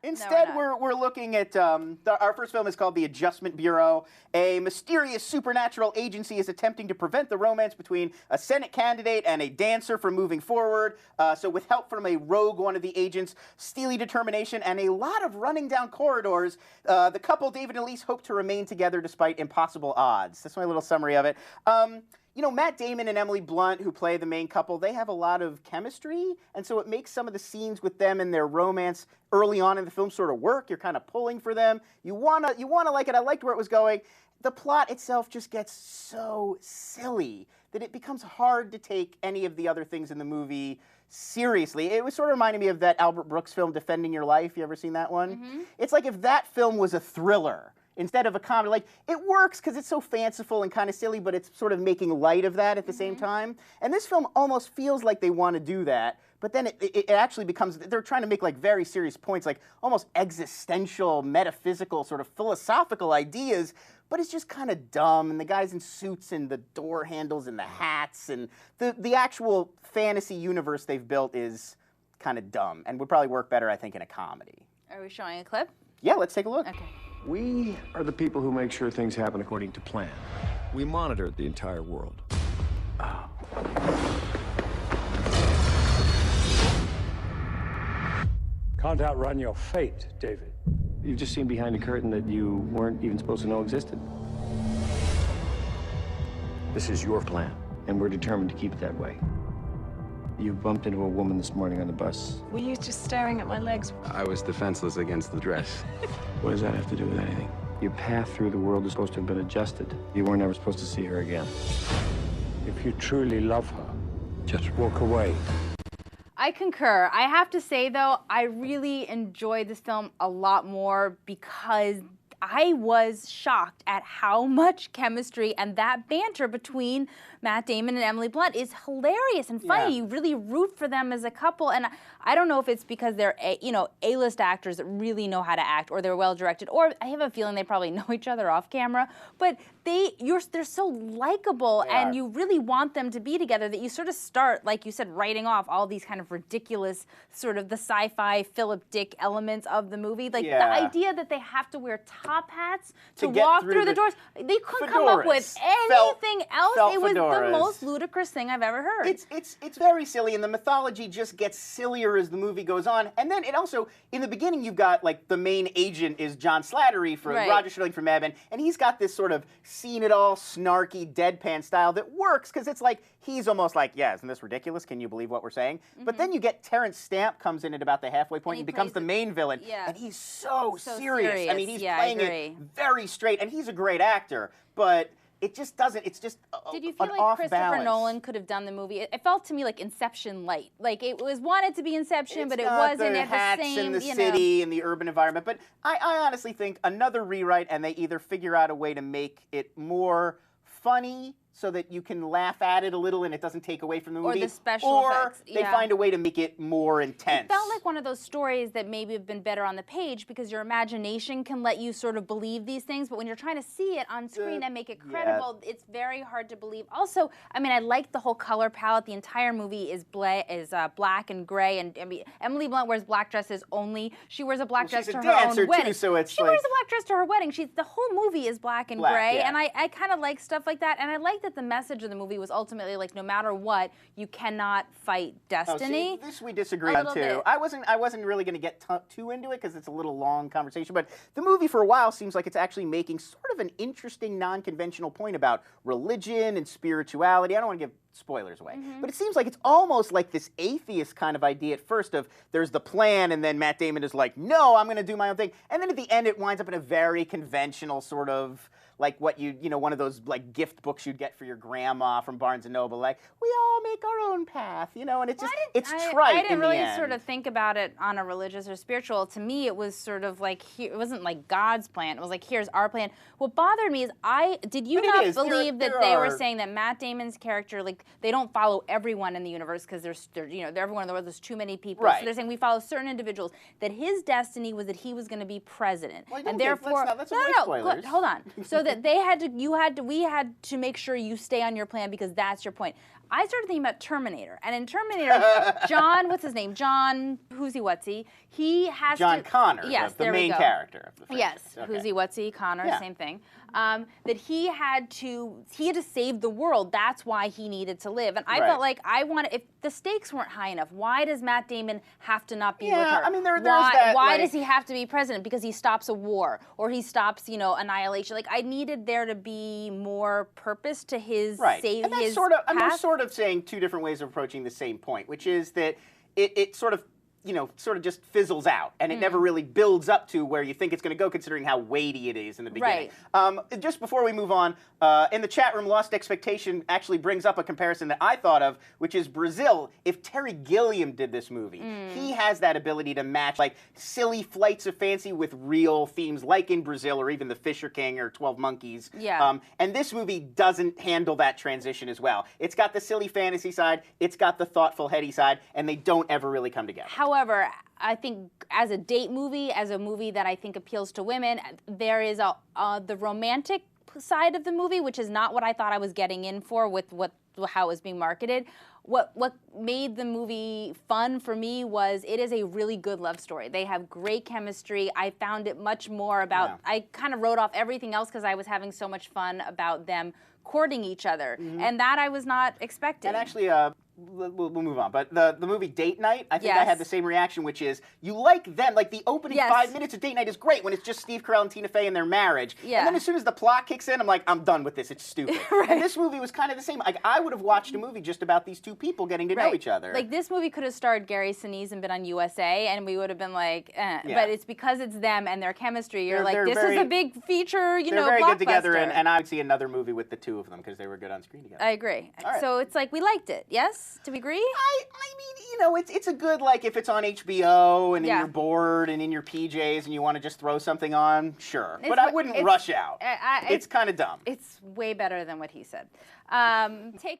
Instead, we're looking at, our first film is called The Adjustment Bureau. A mysterious supernatural agency is attempting to prevent the romance between a Senate candidate and a dancer from moving forward. So with help from a rogue one of the agents, steely determination, and a lot of running down corridors, the couple, David and Elise, hope to remain together despite impossible odds. That's my little summary of it. You know, Matt Damon and Emily Blunt, who play the main couple, they have a lot of chemistry, and so it makes some of the scenes with them and their romance early on in the film sort of work. You're kind of pulling for them. You wanna like it. I liked where it was going. The plot itself just gets so silly that it becomes hard to take any of the other things in the movie seriously. It was sort of reminding me of that Albert Brooks film, Defending Your Life. You ever seen that one? Mm-hmm. It's like if that film was a thriller instead of a comedy. Like, it works because it's so fanciful and kind of silly, but it's sort of making light of that at the same time. And this film almost feels like they want to do that, but then it actually becomes, they're trying to make like very serious points, like almost existential, metaphysical, sort of philosophical ideas, but it's just kind of dumb, and the guys in suits and the door handles and the hats, and the actual fantasy universe they've built is kind of dumb, and would probably work better, I think, in a comedy. Are we showing a clip? Yeah, let's take a look. Okay. We are the people who make sure things happen according to plan. We monitor the entire world. Can't outrun your fate, David. You've just seen behind a curtain that you weren't even supposed to know existed. This is your plan, and we're determined to keep it that way. You bumped into a woman this morning on the bus. Were you just staring at my legs? I was defenseless against the dress. What does that have to do with anything? Your path through the world is supposed to have been adjusted. You weren't ever supposed to see her again. If you truly love her, just walk away. I concur. I have to say, though, I really enjoyed this film a lot more because I was shocked at how much chemistry and that banter between Matt Damon and Emily Blunt is hilarious and funny. Yeah. You really root for them as a couple, and I don't know if it's because they're A-list actors that really know how to act, or they're well directed, or I have a feeling they probably know each other off camera. But they're so likable, and you really want them to be together that you sort of start, like you said, writing off all these kind of ridiculous sort of the sci-fi Philip Dick elements of the movie. Like the idea that they have to wear top hats to walk through the doors. They couldn't come up with anything else. It was the most ludicrous thing I've ever heard. It's very silly, and the mythology just gets sillier as the movie goes on. And then it also, in the beginning, you've got like the main agent is John Slattery from Roger Sterling from Mad Men, and he's got this sort of seen it all, snarky, deadpan style that works because it's like he's almost like, yeah, isn't this ridiculous? Can you believe what we're saying? But then you get Terrence Stamp comes in at about the halfway point and becomes the main villain, and he's so serious. I mean, he's playing it very straight, and he's a great actor, but it just doesn't, it's just Did you feel like Christopher Nolan could have done the movie? It felt to me like Inception light. Like it was wanted to be Inception, but it wasn't at the same, in the city and the urban environment. But I honestly think another rewrite, and they either figure out a way to make it more funny so that you can laugh at it a little and it doesn't take away from the movie. Or the special effects. Or they find a way to make it more intense. It felt like one of those stories that maybe have been better on the page because your imagination can let you sort of believe these things, but when you're trying to see it on screen and make it credible, it's very hard to believe. Also, I mean, I like the whole color palette. The entire movie is black and gray, and I mean, Emily Blunt wears black dresses only. She wears a black dress to her own wedding. Too, so it's she wears a black dress to her wedding. The whole movie is black and gray, and I kind of like stuff like that, and I like that the message of the movie was ultimately like, no matter what, you cannot fight destiny. Oh, see, this we disagree on too. I wasn't really going to get too into it because it's a little long conversation, but the movie for a while seems like it's actually making sort of an interesting, non-conventional point about religion and spirituality. I don't want to give spoilers away, but it seems like it's almost like this atheist kind of idea at first of there's the plan, and then Matt Damon is like, no, I'm going to do my own thing, and then at the end it winds up in a very conventional sort of like what one of those like gift books you'd get for your grandma from Barnes and Noble, like we all make our own path, and it's just it's trite. I didn't in really the end. sort of think about it on a religious or spiritual. To me, it was sort of like it wasn't like God's plan. It was like, here's our plan. What bothered me is did you not believe that they were saying that Matt Damon's character, like they don't follow everyone in the universe because everyone in the world, there's too many people. Right. So they're saying we follow certain individuals. That his destiny was that he was going to be president, well, and therefore spoilers. Hold on. So that we had to make sure you stay on your plan because that's your point. I started thinking about Terminator. And in Terminator, John, what's his name? John, who's-he-what's-he? He has John to... Connor, yes, the there we main go. character of the franchise. Yes, Okay. who's-he-what's-he, Connor, Yeah. same thing. That he had to save the world. That's why he needed to live. And I Right. felt like if the stakes weren't high enough, why does Matt Damon have to not be with Yeah, her? I mean, there's why, that, why like- does he have to be president? Because he stops a war or he stops, annihilation. Like, I needed there to be more purpose to his Right. save And that's his sort of, I mean, we're path. sort of saying two different ways of approaching the same point, which is that it sort of, sort of just fizzles out, and it never really builds up to where you think it's going to go, considering how weighty it is in the beginning. Just before we move on, in the chat room, Lost Expectation actually brings up a comparison that I thought of, which is Brazil. If Terry Gilliam did this movie, he has that ability to match like silly flights of fancy with real themes, like in Brazil, or even The Fisher King or 12 Monkeys. Yeah. And this movie doesn't handle that transition as well. It's got the silly fantasy side, it's got the thoughtful, heady side, and they don't ever really come together. However, I think as a date movie, as a movie that I think appeals to women, there is the romantic side of the movie, which is not what I thought I was getting in for with how it was being marketed. What made the movie fun for me was it is a really good love story. They have great chemistry. I found it much more about, Yeah. I kind of wrote off everything else because I was having so much fun about them courting each other. And that I was not expecting. And actually, we'll move on. But the movie Date Night, I think I Yes. had the same reaction, which is you like them. Like the opening Yes. 5 minutes of Date Night is great when it's just Steve Carell and Tina Fey and their marriage. Yeah. And then as soon as the plot kicks in, I'm like, I'm done with this. It's stupid. Right. And this movie was kind of the same. Like I would have watched a movie just about these two people getting to know each other. Like this movie could have starred Gary Sinise and been on USA, and we would have been like, eh. Yeah. But it's because it's them and their chemistry. You're They're like, this very- is a big feature, They're very good together, blockbuster. and I would see another movie with the two of them because they were good on screen together. I agree. All right. So it's like we liked it. Yes? Do we agree? I mean, it's a good, like, if it's on HBO and Yeah. you're bored and in your PJs and you want to just throw something on, sure. It's But I what- wouldn't it's- rush out. I- It's kind of dumb. It's way better than what he said. Take me.